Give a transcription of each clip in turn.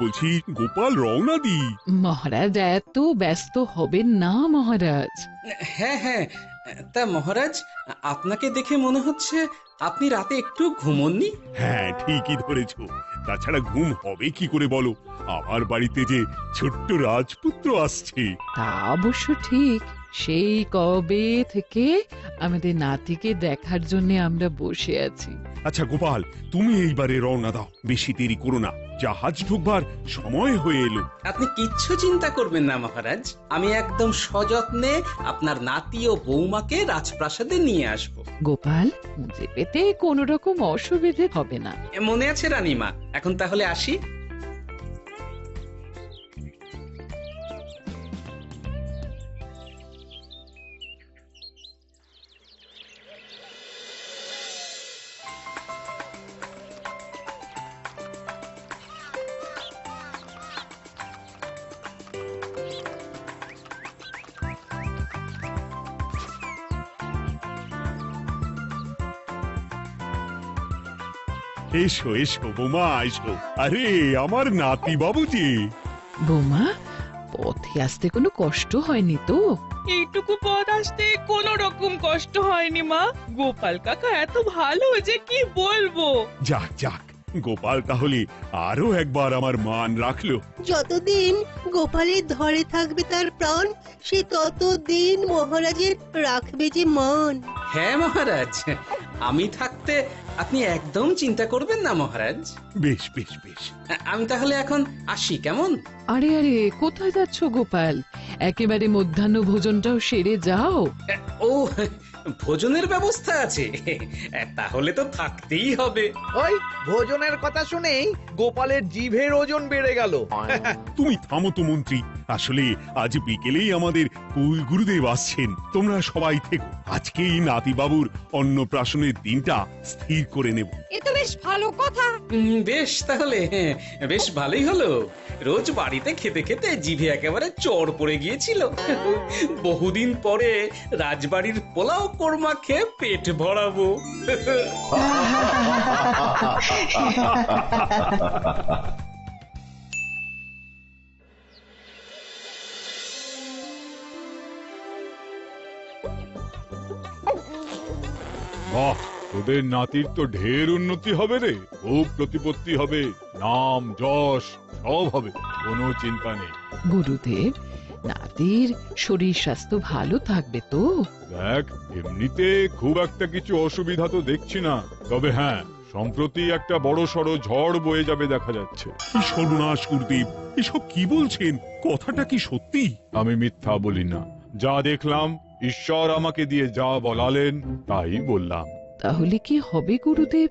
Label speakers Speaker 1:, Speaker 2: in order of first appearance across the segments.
Speaker 1: বলছি গোপাল রওনা দি।
Speaker 2: মহারাজ এত ব্যস্ত হবেন না মহারাজ।
Speaker 3: হ্যাঁ হ্যাঁ, তা মহারাজ, আপনাকে দেখে মনে হচ্ছে আপনি রাতে একটু ঘুমোননি।
Speaker 1: হ্যাঁ, ঠিকই ধরেছ। তাছাড়া ঘুম হবে কি করে বলো? আমার বাড়িতে যে ছোট্ট রাজপুত্র আসছে।
Speaker 2: তা অবশ্য ঠিক। সেই কবে থেকে আমাদের নাতিকে দেখার জন্য আমরা বসে আছি।
Speaker 1: আচ্ছা গোপাল, তুমি এইবারে রওনা দাও, বেশি দেরি করো না, জাহাজ ঢুকবার সময় হয়ে এলো।
Speaker 3: আপনি কিচ্ছু চিন্তা করবেন না মহারাজ, আমি একদম সযত্নে আপনার নাতি ও বৌমাকে রাজপ্রাসাদে নিয়ে আসব।
Speaker 2: গোপাল, খুঁজে পেতে কোনো রকম অসুবিধে হবে না।
Speaker 3: মনে আছে রানীমা? এখন তাহলে আসি।
Speaker 1: এসো এসো বৌমা, এসো। আরে আমার নাতি বাবু যে।
Speaker 2: বৌমা, পথে আসতে কোনো কষ্ট হয়নি তো?
Speaker 4: এইটুকু পথ আসতে কোনো রকম কষ্ট হয়নি মা। গোপাল কাকা এত ভালো যে কি বলবো।
Speaker 1: যাক যাক, গোপাল তাহলে আরো একবার আমার মান রাখলো।
Speaker 5: যতদিন গোপালের ধরে থাকবে তার প্রাণ, সে ততদিন মহারাজের রাখবে যে মান।
Speaker 3: হ্যাঁ মহারাজ, আমি থাকতে আপনি একদম চিন্তা করবেন না মহারাজ।
Speaker 1: বেশ বেশ বেশ।
Speaker 3: আমি তাহলে এখন আসি, কেমন?
Speaker 2: আরে আরে, কোথায় যাচ্ছ গোপাল? একেবারে মধ্যাহ্ন ভোজনটাও সেরে যাও।
Speaker 3: ও, ভোজনের ব্যবস্থা আছে? তাহলে তো থাকতেই হবে।
Speaker 6: ওই ভোজনের কথা শুনেই গোপালের জিভের ওজন বেড়ে গেল।
Speaker 1: তুমি থামো তো মন্ত্রী, আসলে আজ বিকেলেই আমাদের কুল গুরুদেব আসছেন। তোমরা সবাই থেকো, আজকেই নাতি বাবুর অন্নপ্রাশনের দিনটা স্থির করে নেব।
Speaker 7: এ তো বেশ ভালো কথা।
Speaker 3: বেশ তাহলে, বেশ ভালোই হলো। রোজ বাড়িতে খেতে খেতে জিভে একেবারে চড় পড়ে গিয়েছিল। বহুদিন পরে রাজবাড়ির পোলাও কোরমা খেয়ে পেট ভরাবো।
Speaker 8: বাহ, তোদের নাতির তো ঢের উন্নতি হবে রে, খুব প্রতিপত্তি হবে, নাম যশ সব হবে, কোনো চিন্তা নেই।
Speaker 2: গুরুদেব, নাতির শরীর স্বাস্থ্য ভালো থাকবে তো?
Speaker 8: দেখ, এমনিতে খুব একটা কিছু অসুবিধা তো দেখছি না, তবে হ্যাঁ, সম্প্রতি একটা বড় সড়ো ঝড় বয়ে যাবে দেখা যাচ্ছে।
Speaker 1: কি সর্বনাশ গুরুদেব, এসব কি বলছেন? কথাটা কি সত্যি?
Speaker 8: আমি মিথ্যা বলি না, যা দেখলাম, ঈশ্বর আমাকে দিয়ে যা বলালেন তাই বললাম।
Speaker 2: তাহলে কি হবে গুরুদেব?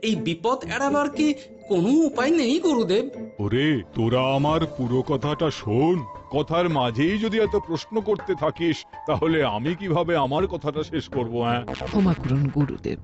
Speaker 3: এই বিপদ এড়াবার কি কোনো উপায় নেই গুরুদেব?
Speaker 8: ওরে, তোরা আমার পুরো কথাটা শোন, কথার মাঝেই যদি এত প্রশ্ন করতে থাকিস তাহলে আমি কিভাবে আমার কথাটা শেষ করব? হ্যাঁ,
Speaker 2: ক্ষমা করুন গুরুদেব,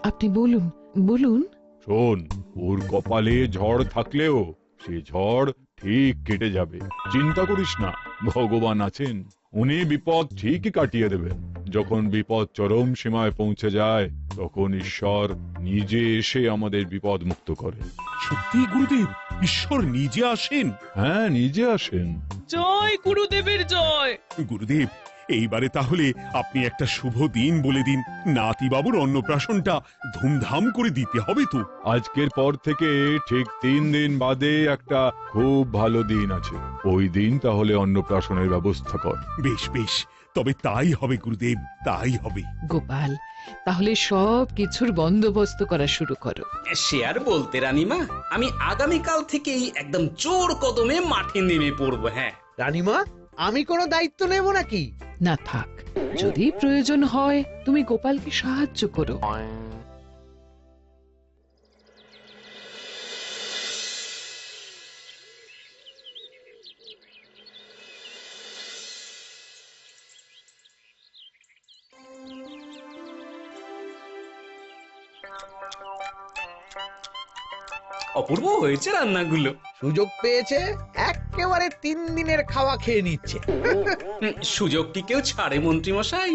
Speaker 2: আপনি বলুন বলুন।
Speaker 8: শোন, ওর কপালে ঝড় থাকলেও সে ঝড় ঠিক কেটে যাবে, চিন্তা করিস না, ভগবান আছেন, উনি বিপদ ঠিকই কাটিয়ে দেবেন। যখন বিপদ চরম সীমায় পৌঁছে যায় তখন ঈশ্বর নিজে এসে আমাদের বিপদ মুক্ত করে।
Speaker 1: সত্যি গুরুদেব, ঈশ্বর নিজে আসেন?
Speaker 8: হ্যাঁ, নিজে আসেন।
Speaker 4: জয় গুরুদেবের জয়।
Speaker 1: গুরুদেব, এইবারে তাহলে আপনি একটা শুভ দিন বলে দিন, নাতি বাবুর অন্নপ্রাশনটা ধুমধাম করে দিতে হবে তো।
Speaker 8: আজকের পর থেকে ঠিক 3 দিন বাদে একটা খুব ভালো দিন আছে, ওই দিন তাহলে অন্নপ্রাশনের ব্যবস্থা কর।
Speaker 1: বেশ বেশ, তবে তাই হবে গুরুদেব, তাই হবে।
Speaker 2: গোপাল, তাহলে সব কিছুর বন্দোবস্ত করা শুরু করো।
Speaker 3: সে আর বলতে রানীমা, আমি আগামীকাল থেকেই একদম জোর কদমে মাঠে নেমে পড়বো। হ্যাঁ
Speaker 6: রানীমা, আমি কোনো দায়িত্ব নেব নাকি?
Speaker 2: না থাক, যদি প্রয়োজন হয় তুমি গোপালকে সাহায্য করো।
Speaker 3: অপূর্ব হয়েছে রান্নাগুলো।
Speaker 6: সুযোগ পেয়েছে, এক একেবারে 3 দিনের খাওয়া খেয়ে নিচ্ছে।
Speaker 3: সুযোগ কি কেউ ছাড়ে মন্ত্রী মশাই?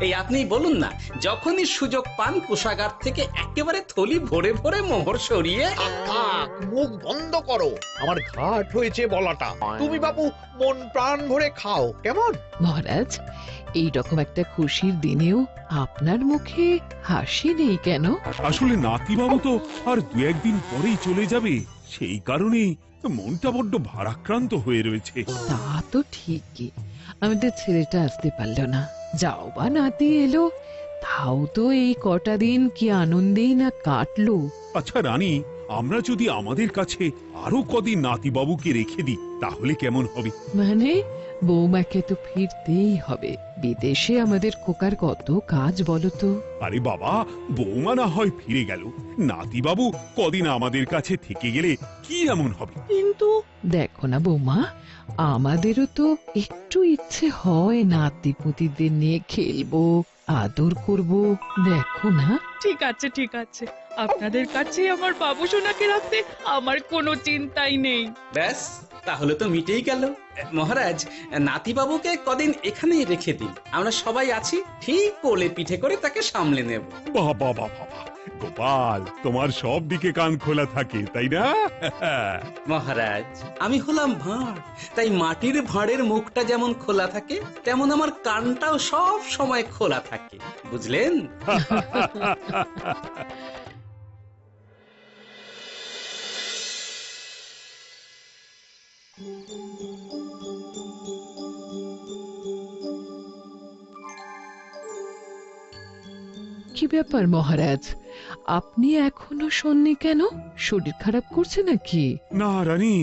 Speaker 3: এই আপনিই বলুন না, যখনই সুযোগ পান কোষাগার থেকে একেবারে থলি ভরে ভরে মোহর সরিয়ে।
Speaker 6: থাক, মুখ বন্ধ করো, আমার ঘাট হয়েছে বলাটা। তুমি বাবু মন প্রাণ ভরে খাও, কেমন?
Speaker 2: মহারাজ, এই রকম একটা খুশির দিনেও আপনার মুখে হাসি নেই কেন?
Speaker 1: আসলে নাতিবাবু তো আর 2-1 দিন পরেই চলে যাবে, সেই কারণেই মনটা বড্ড ভারাক্রান্ত হয়ে রয়েছে।
Speaker 2: তা তো ঠিকই, আমাদের ছেলেটা আসতে পারলো না, যাও বা নাতি এলো, তাও তো এই কটা দিন কি আনন্দেই না কাটলো।
Speaker 1: আচ্ছা রানী, আমরা যদি আমাদের কাছে আরো কদিন নাতিবাবুকে রেখে দিই তাহলে কেমন হবে?
Speaker 2: মানে বৌমাকে তো ফিরতেই হবে, বিদেশে আমাদের খোকার কত কাজ বলো তো।
Speaker 1: আরে বাবা, বৌমা না হয় ফিরে গেল, নাতিবাবু কদিন আমাদের কাছে থেকে গেলে কি এমন হবে?
Speaker 4: কিন্তু
Speaker 2: দেখো না বৌমা, আমাদেরও তো একটু ইচ্ছে হয় নাতি পুতিদের নিয়ে খেলবো, আদর করব, দেখো না।
Speaker 4: ঠিক আছে ঠিক আছে, আপনাদের কাছে আমার বাবু সোনাকে রাখতে আমার কোনো চিন্তাই নেই।
Speaker 3: ব্যাস, তাহলে তো মিটেই গেল। মহারাজ, নাতিবাবুকে কদিন এখানেই রেখে দিন, আমরা সবাই আছি, ঠিক কোলে পিঠে করে তাকে সামলে নেব।
Speaker 1: বাবা বাবা, গোপাল তোমার সব দিকে কান খোলা থাকে তাই না?
Speaker 3: মহারাজ, আমি হলাম ভাঁড়, তাই মাটির ভাঁড়ের মুখটা যেমন খোলা থাকে তেমন আমার কানটাও সব সময় খোলা থাকে, বুঝলেন?
Speaker 2: কি ব্যাপার মহারাজ, আপনি এখনো শোননি কেন? শরীর খারাপ করছে নাকি?
Speaker 1: না রানী,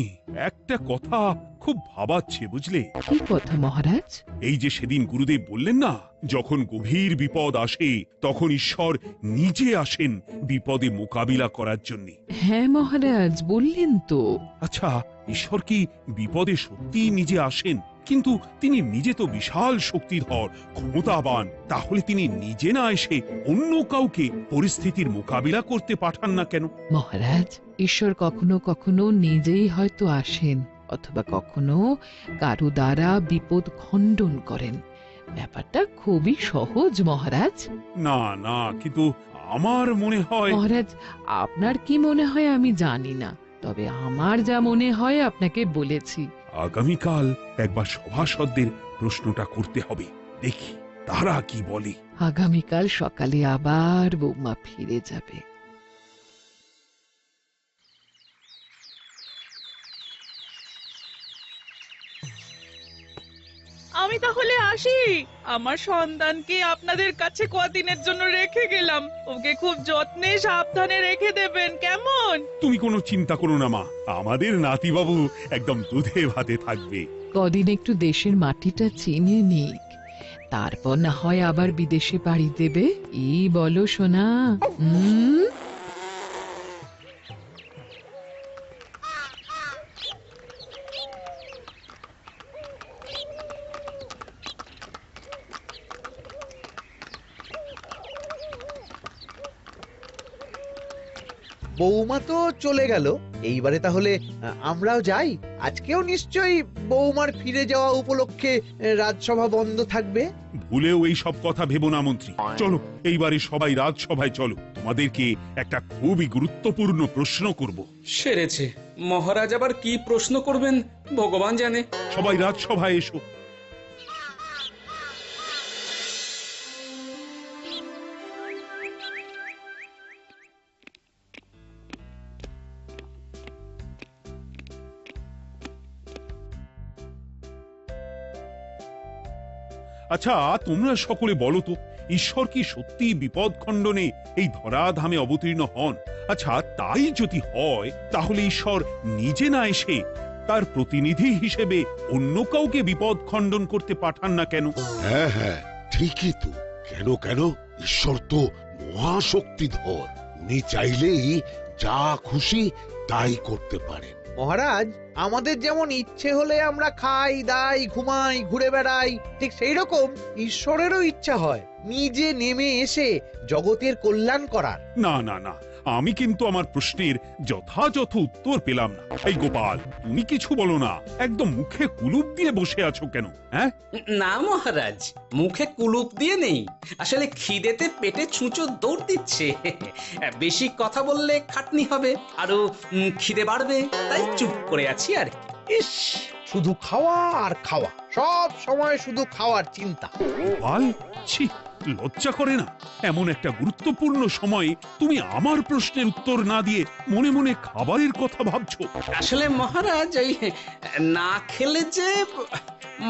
Speaker 1: একটা কথা খুব ভাবাচ্ছে বুঝলে।
Speaker 2: কি কথা মহারাজ?
Speaker 1: এই যে সেদিন গুরুদেব বললেন না, যখন গভীর বিপদ আসে তখন ঈশ্বর নিজে আসেন বিপদে মোকাবিলা করার জন্য।
Speaker 2: হ্যাঁ মহারাজ, বললেন তো।
Speaker 1: আচ্ছা, ঈশ্বর কি বিপদে সত্যিই নিজে আসেন? কিন্তু তিনি নিজে তো বিশাল শক্তিধর, ক্ষমতাবান, তাহলে তিনি নিজে না এসে অন্য কাউকে পরিস্থিতির মোকাবিলা করতে পাঠান না কেন?
Speaker 2: মহারাজ, ঈশ্বর কখনো কখনো নিজেই হয়তো আসেন, অথবা কখনো কারো দ্বারা বিপদ খণ্ডন করেন। ব্যাপারটা খুবই সহজ মহারাজ।
Speaker 1: না না, কিন্তু আমার মনে হয়।
Speaker 2: মহারাজ, আপনার কি মনে হয় আমি জানি না, তবে আমার যা মনে হয় আপনাকে বলেছি।
Speaker 1: আগামীকাল একবার সভাসদদের প্রশ্নটা করতে হবে, দেখি তারা কি বলে।
Speaker 2: আগামীকাল সকালে আবার বৌমা ফিরে যাবে।
Speaker 4: আমি তাহলে আসি, আমার সন্তানকে আপনাদের কাছে কদিনের জন্য রেখে গেলাম, ওকে খুব যত্নে সাবধানে রেখে দেবেন, কেমন?
Speaker 1: তুমি কোনো চিন্তা করো না মা, আমাদের নাতিবাবু একদম দুধে ভাতে থাকবে।
Speaker 2: কদিন একটু দেশের মাটিটা চিনে নিক, তারপর না হয় আবার বিদেশে পাড়ি দেবে। এই বলো সোনা।
Speaker 6: বৌমা তো চলে গেল, এইবারে তাহলে আমরাও যাই। আজকেও নিশ্চয়ই বৌমার ফিরে যাওয়া উপলক্ষে রাজসভা বন্ধ থাকবে।
Speaker 1: ভুলেও এই সব কথা ভেবো না মন্ত্রী, চলো এইবারে সবাই রাজসভায় চলো, তোমাদেরকে একটা খুবই গুরুত্বপূর্ণ প্রশ্ন করব।
Speaker 3: সেরেছে, মহারাজ আবার কি প্রশ্ন করবেন ভগবান জানে।
Speaker 1: সবাই রাজসভায় এসো। আচ্ছা, তোমরা সকলে বলো তো, ঈশ্বর কি সত্যি বিপদ খণ্ডনে এই ধরাধামে অবতীর্ণ হন? আচ্ছা, তাই যদি হয় তাহলে ঈশ্বর নিজে না এসে তার প্রতিনিধি হিসেবে অন্য কাউকে বিপদ খণ্ডন করতে পাঠান না কেন?
Speaker 7: হ্যাঁ হ্যাঁ, ঠিকই তো। কেন কেন, ঈশ্বর তো মহাশক্তিধর, উনি চাইলেই যা খুশি তাই করতে পারেন।
Speaker 6: মহারাজ, আমাদের যেমন ইচ্ছে হলে আমরা খাই দাই ঘুমাই ঘুরে বেড়াই, ঠিক সেই রকম ঈশ্বরেরও ইচ্ছা হয় নিজে নেমে এসে জগতের কল্যাণ করার।
Speaker 1: না না না, আমি কিন্তু আমার প্রশ্নের যথাযথ উত্তর পেলাম না। এই গোপাল, তুমি কিছু বলো না, একদম মুখে কুলুপ দিয়ে বসে আছো কেন? হ্যাঁ,
Speaker 3: না মহারাজ, মুখে কুলুপ দিয়ে নেই, আসলে খিদেতে পেটে ছুঁচো দৌড় দিচ্ছে। বেশি কথা বললে খাটনি হবে, আরো খিদে বাড়বে, তাই চুপ করে আছি আর কি।
Speaker 6: ইস, শুধু খাওয়া আর খাওয়া, সব সময় শুধু খাওয়ার চিন্তা।
Speaker 1: গোপাল, ছি, লজ্জা করে না? এমন একটা গুরুত্বপূর্ণ সময়ে তুমি আমার প্রশ্নের উত্তর না দিয়ে মনে মনে খাবারের কথা ভাবছো।
Speaker 3: আসলে মহারাজ, ওই না খেলে যে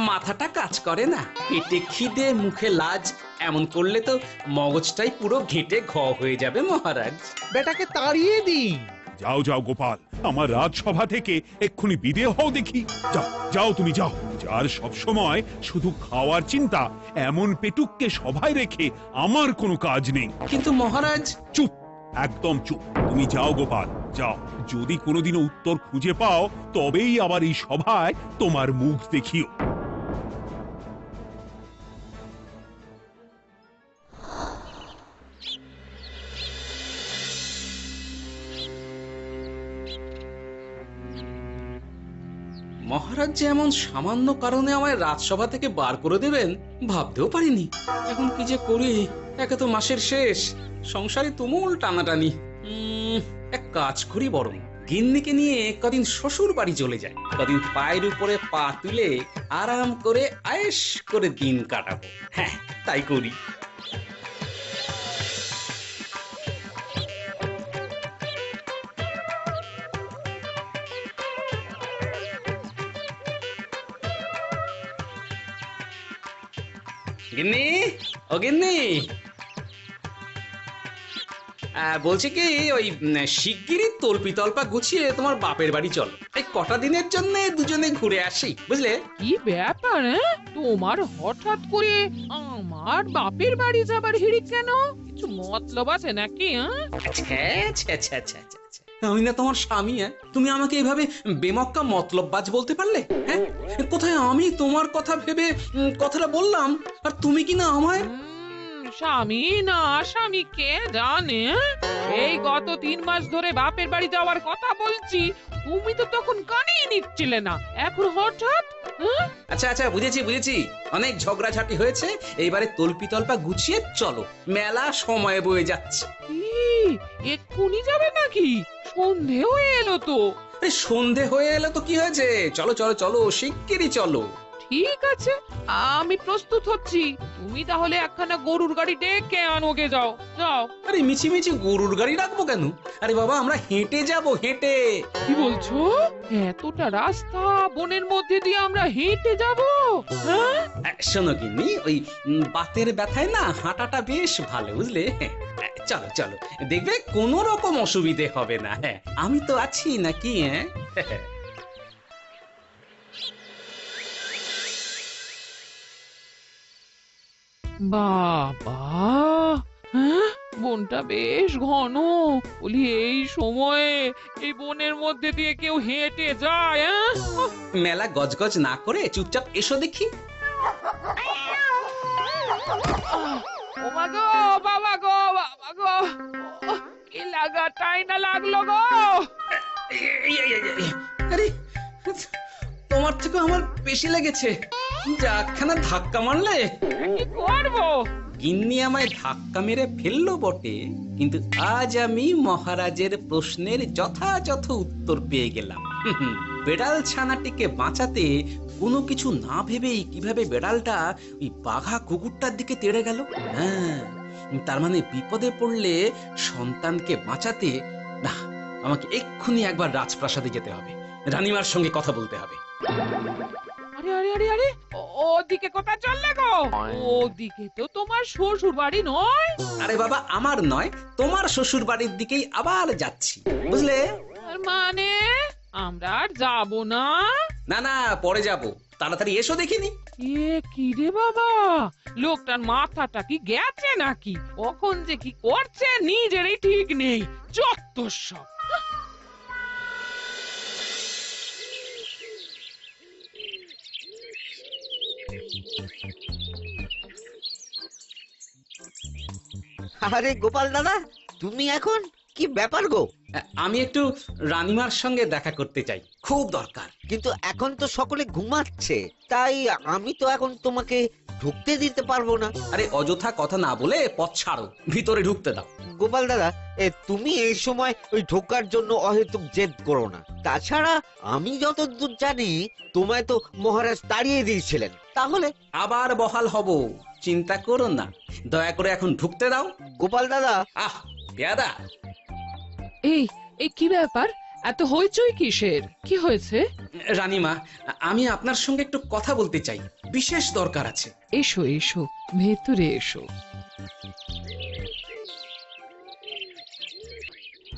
Speaker 3: মাথাটা কাজ করে না, পেটে খিদে মুখে লাজ, এমন করলে তো মগজটাই পুরো ঘেঁটে ঘ হয়ে যাবে মহারাজ।
Speaker 6: বেটাকে তাড়িয়ে দিন।
Speaker 1: যাও যাও গোপাল, আমার রাজসভা থেকে এক্ষুনি বিদেয় হও দেখি। যাও যাও, তুমি যাও। যার সব সময় শুধু খাওয়ার চিন্তা, এমন পেটুককে সভায় রেখে আমার কোনো কাজ নেই।
Speaker 3: কিন্তু মহারাজ,
Speaker 1: চুপ, একদম চুপ। তুমি যাও গোপাল, যাও। যদি কোনোদিনও উত্তর খুঁজে পাও, তবেই আবার এই সভায় তোমার মুখ দেখিও।
Speaker 3: মহারাজ যে এমন সামান্য কারণে আমায় রাজসভা থেকে বার করে দেবেন ভাবতেও পারিনি। এখন কি যে করি, একে তো মাসের শেষ, সংসারে তুমুল টানাটানি। এক কাজ করি বরং, গিন্নিকে নিয়ে কদিন শ্বশুর বাড়ি চলে যায়, কদিন পায়ের উপরে পা তুলে আরাম করে আয়েশ করে দিন কাটাবো। হ্যাঁ, তাই করি। গিন্নি, ও গিন্নি, বলছি কি, ওই শিগগিরই তল্পি তল্পা গুছিয়ে তোমার বাপের বাড়ি চলো। এই কটা দিনের জন্য দুজনে ঘুরে আসি, বুঝলে?
Speaker 2: কি ব্যাপার? তোমার হঠাৎ করে আমার বাপের বাড়ি যাবার হিড়িক কেন? কিছু মতলব আছে নাকি?
Speaker 3: আমি না তোমার স্বামী? তুমি আমাকে এভাবে বেমক্কা মতলববাজ বলতে পারলে? হ্যাঁ, কোথায় আমি তোমার কথা ভেবে কথাটা বললাম, আর তুমি কি না আমায়
Speaker 2: স্বামী না স্বামী কে জানে? এই গত 3 মাস ধরে বাপের বাড়ি যাওয়ার কথা বলছি, তুমি তো তখন কানেই নিচ্ছিলে না, এখন হঠাৎ?
Speaker 3: আচ্ছা আচ্ছা, বুঝেছি বুঝেছি, অনেক ঝগড়াঝাটি হয়েছে, এইবারে তল্পি তল্পা গুছিয়ে চলো, মেলা সময় বয়ে যাচ্ছে।
Speaker 2: কি এক্ষুনি যাবে নাকি? সন্ধে হয়ে এলো তো।
Speaker 3: সন্ধে হয়ে এলো তো কি হয়েছে, চলো চলো চলো, শিগগিরই চলো।
Speaker 2: ঠিক আছে, আমি প্রস্তুত হচ্ছি। তুমি তাহলে একখানা গরুর গাড়ি ডেকে আনোগে, যাও যাও।
Speaker 3: আরে মিছিমিছি গরুর গাড়ি রাখবো কেন? আরে বাবা, আমরা হেঁটে যাব, হেঁটে।
Speaker 2: কি বলছো? এতটা রাস্তা বনের মধ্যে দিয়ে আমরা হেঁটে যাব?
Speaker 3: শোনো গিন্নি, ওই বাতের ব্যথায় না হাঁটাটা বেশ ভালো, বুঝলে? চলো চলো, দেখবে কোনো রকম অসুবিধে হবে না। হ্যাঁ, আমি তো আছি নাকি? হ্যাঁ,
Speaker 2: বাবা, বনটা বেশ ঘন। বলি, এই সময়ে এই বনের মধ্যে দিয়ে কেউ হেঁটে যায়?
Speaker 3: মেলা গজগজ না করে চুপচাপ এসো দেখি।
Speaker 2: ও মা গো, বাবা গো, বাবা গো, কি লাগাটাই না লাগলো গো।
Speaker 3: আরে, তোমার থেকে আমার বেশি লেগেছে, যাখানা ধাক্কা মারলে।
Speaker 2: কি করবো?
Speaker 3: গিন্নি আমায় ধাক্কা মেরে ফেললো বটে, কিন্তু আজ আমি মহারাজের প্রশ্নের যথাযথ উত্তর পেয়ে গেলাম। বেড়াল ছানাটিকে বাঁচাতে কোনো কিছু না ভেবেই কিভাবে বেড়ালটা ওই বাঘা কুকুরটার দিকে তেড়ে গেল। হ্যাঁ, তার মানে বিপদে পড়লে সন্তানকে বাঁচাতে না, আমাকে এক্ষুনি একবার রাজপ্রাসাদে যেতে হবে, রানীমার সঙ্গে কথা বলতে হবে।
Speaker 2: আরে আরে আরে আরে, ওদিকে কোথায় চললে গো? ওদিকে তো তোমার শ্বশুর বাড়ি নয়?
Speaker 3: আরে বাবা, আমার নয়, তোমার শ্বশুর বাড়ির দিকেই আবার যাচ্ছি, বুঝলে?
Speaker 2: মানে আমরা আর যাবো না?
Speaker 3: না না, পরে যাব, তাড়াতাড়ি এসো দেখিনি।
Speaker 2: এ কি রে বাবা, লোকটার মাথাটা কি গেছে নাকি? কখন যে কি করছে নিজেরই ঠিক নেই, যত সব।
Speaker 9: আরে গোপাল দাদা, তুমি এখন কি ব্যাপার গো?
Speaker 3: আমি একটু রানীমার সঙ্গে দেখা করতে চাই, খুব দরকার।
Speaker 9: কিন্তু এখন তো সকলে ঘুমাচ্ছে, তাই আমি তো এখন তোমাকে ঢুকতে দিতে পারবো না।
Speaker 3: আরে অযথা কথা না বলে পথ ছাড়ো, ভিতরে ঢুকতে দাও।
Speaker 9: গোপাল দাদা, তুমি এই সময় ওই ঢোকার জন্য অহেতুক জেদ করো না। তাছাড়া আমি যতদূর জানি তোমায় তো মহারাজ তাড়িয়ে দিয়েছিলেন, তাহলে
Speaker 3: আবার বহাল হব, চিন্তা করো না। দয়া করে এখন ঢুকতে দাও।
Speaker 9: গোপাল দাদা।
Speaker 3: আহ পেয়াদা,
Speaker 2: এই এই কি ব্যাপার? এত হইচই কিসের? কি হয়েছে?
Speaker 3: রানীমা, আমি আপনার সঙ্গে একটু কথা বলতে চাই, বিশেষ দরকার আছে।
Speaker 2: এসো এসো, ভেতরে এসো।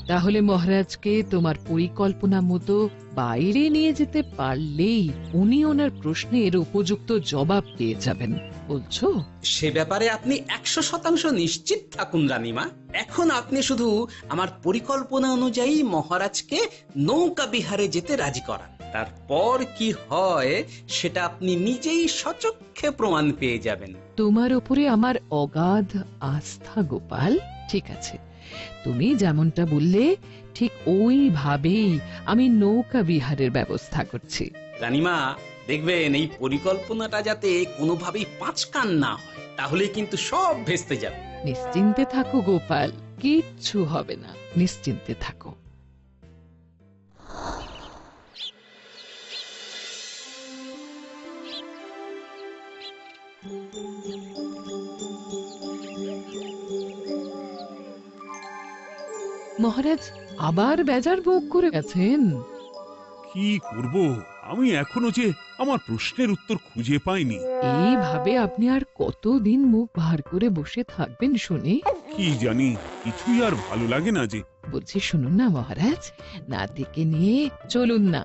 Speaker 2: তাহলে মহারাজকে তোমার পরিকল্পনা মতো বাইরে নিয়ে যেতে পারলেই উনি ওনার প্রশ্নের উপযুক্ত জবাব পেয়ে যাবেন, বলছো?
Speaker 3: সে ব্যাপারে আপনি 100% নিশ্চিত থাকুন রানীমা। এখন আপনি শুধু আমার পরিকল্পনা অনুযায়ী মহারাজকে নৌকা বিহারে যেতে রাজি করান। তারপর কি হয় সেটা আপনি নিজেই সচক্ষে প্রমাণ পেয়ে যাবেন।
Speaker 2: তোমার উপরে আমার অগাধ আস্থা গোপাল। ঠিক আছে, তুমি যেমনটা বললে ঠিক ওইভাবেই আমি নৌকা বিহারের ব্যবস্থা করছি।
Speaker 3: রানীমা, দেখবেন এই পরিকল্পনাটা যাতে কোনোভাবেই পাঁচকান না হয়, তাহলে কিন্তু সব ভেস্তে যাবে।
Speaker 2: নিশ্চিন্তে থাকো গোপাল, কিচ্ছু হবে না, নিশ্চিন্তে থাকো। মহারাজ আবার বেজার ভোগ করে গেছেন।
Speaker 1: কি করব, আমি এখনো যে আমার প্রশ্নের উত্তর খুঁজে পাইনি।
Speaker 2: এইভাবে আপনি আর কতদিন মুখ ভার করে বসে থাকবেন শুনি?
Speaker 1: কি জানি, কিছুই আর ভালো লাগে না যে।
Speaker 2: বলছি শুনুন না মহারাজ, নাতিকে নিয়ে চলুন না,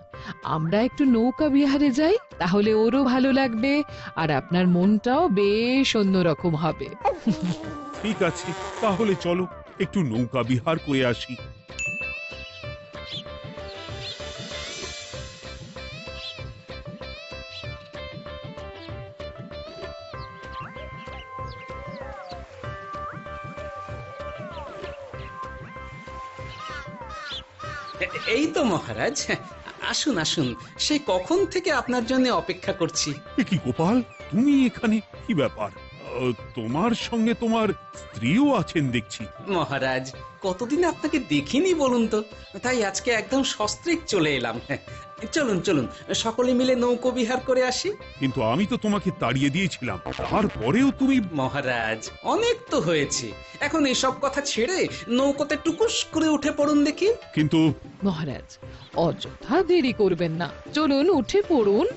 Speaker 2: আমরা একটু নৌকা বিহারে যাই, তাহলে ওরও ভালো লাগবে আর আপনার মনটাও বেশ অন্যরকম হবে।
Speaker 1: ঠিক আছে, তাহলে চলো একটু নৌকা বিহার করে আসি।
Speaker 3: এই তো মহারাজ, আসুন আসুন, সেই কখন থেকে আপনার জন্য অপেক্ষা করছি।
Speaker 1: এ কি গোপাল, তুমি এখানে? কি ব্যাপার? তোমার সঙ্গে তোমার স্ত্রীও আছেন দেখছি।
Speaker 3: মহারাজ, কতদিন আপনাকে দেখিনি বলুন তো, তাই আজকে একদম সস্ত্রীক চলে এলাম। চলুন চলুন, সকলে মিলে নৌকো বিহার করে আসি।
Speaker 1: কিন্তু আমি তো তোমাকে তাড়িয়ে দিয়েছিলাম, তারপরেও তুমি।
Speaker 3: মহারাজ, অনেক তো হয়েছে, এখন এসব কথা ছেড়ে নৌকোতে টুকুস করে উঠে পড়ুন দেখি।
Speaker 1: কিন্তু
Speaker 2: মহারাজ অযথা দেরি করবেন না, চলুন উঠে পড়ুন।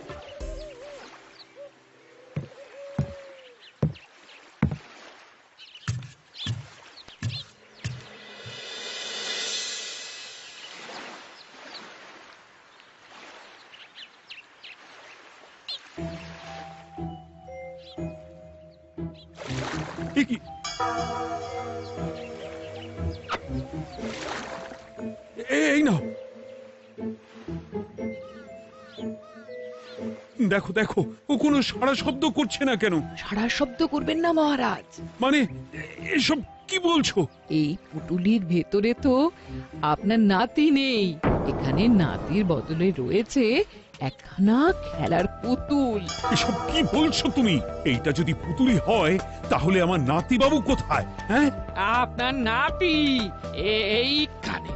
Speaker 1: এ কি? এই না, দেখো দেখো, ও কোনো সাড়া শব্দ করছে না কেন?
Speaker 2: সারা শব্দ করবেন না মহারাজ।
Speaker 1: মানে এসব কি বলছো?
Speaker 2: এই পুটুলির ভেতরে তো আপনার নাতি নেই, এখানে নাতির বদলে রয়েছে একখানা খেলার পুতুল।
Speaker 1: এসব কি বলছো তুমি? এইটা যদি পুতুলি হয় তাহলে আমার নাতি বাবু কোথায়? হ্যাঁ,
Speaker 10: আপনার নাতি এইখানে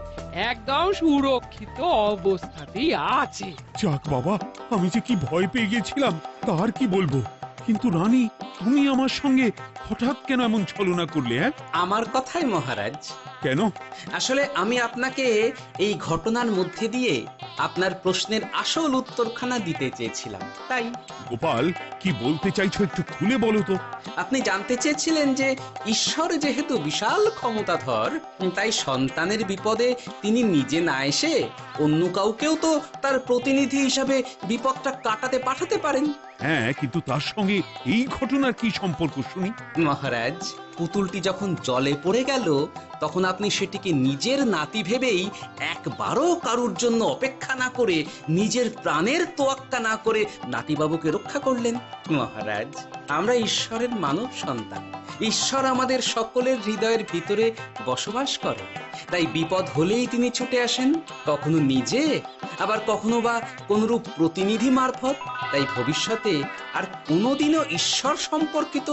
Speaker 10: একদম সুরক্ষিত অবস্থাতেই আছে।
Speaker 1: যাক বাবা, আমি যে কি ভয় পেয়ে গেছিলাম তার কি বলবো। কিন্তু রানী, তুমি আমার সঙ্গে হঠাৎ কেন এমন ছলনা করলে?
Speaker 3: আমার কথাই মহারাজ।
Speaker 1: কেন?
Speaker 3: আসলে আমি আপনাকে এই ঘটনার মধ্যে দিয়ে আপনার প্রশ্নের আসল উত্তরখানা দিতে চেয়েছিলাম, তাই।
Speaker 1: গোপাল, কি বলতে চাইছো একটু খুলে বলো তো।
Speaker 3: আপনি জানতে চেয়েছিলেন যে ঈশ্বর যেহেতু বিশাল ক্ষমতাধর, তাই সন্তানের বিপদে তিনি নিজে না এসে অন্য কাউকেও তো তার প্রতিনিধি হিসাবে বিপদটা কাটাতে পাঠাতে পারেন।
Speaker 1: হ্যাঁ, কিন্তু তার সঙ্গে এই ঘটনার কি সম্পর্ক শুনি?
Speaker 3: মহারাজ, পুতুলটি যখন জলে পড়ে গেল তখন আপনি সেটিকে নিজের নাতি ভেবেই একবারও কারুর জন্য অপেক্ষা না করে নিজের প্রাণের তোয়াক্কা না করে নাতিবাবুকে রক্ষা করলেন। মহারাজ, আমরা ঈশ্বরের মানব সন্তান। ঈশ্বর আমাদের সকলের হৃদয়ের ভিতরে বসবাস করেন, তাই বিপদ হলেই তিনি ছুটে আসেন, কখনো নিজে, আবার কখনো বা কোনরূপ প্রতিনিধি মারফত। তাই ভবিষ্যতে আর কোনোদিনও ঈশ্বর সম্পর্কিত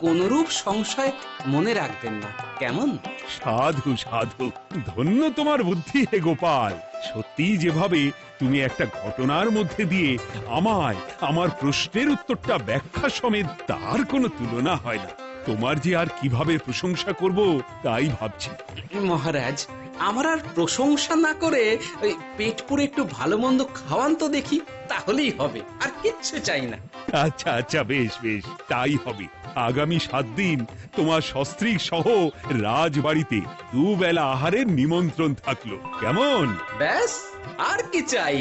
Speaker 3: কোনরূপ সংশয় মনে রাখবেন না, কেমন?
Speaker 1: সাধু সাধু, ধন্য তোমার বুদ্ধি হে গোপাল। সত্যি যেভাবে তুমি একটা ঘটনার মধ্যে দিয়ে আমায় আমার প্রশ্নের উত্তরটা ব্যাখ্যা সমেত, তার কোনো তুলনা হয় না। তোমার যে আর কিভাবে প্রশংসা করব তাই ভাবছি।
Speaker 3: মহারাজ, আমার আর প্রশংসা না করে ওই পেট পুরে একটু ভালো মন্দ খাওয়ান তো দেখি, তাহলেই হবে, আর কিচ্ছু চাই না।
Speaker 1: আচ্ছা আচ্ছা, বেশ বেশ, তাই হবে। আগামী 7 দিন তোমার সস্ত্রীক সহ রাজবাড়িতে দুবেলা আহারের নিমন্ত্রণ থাকলো, কেমন?
Speaker 3: ব্যাস, আর কি চাই?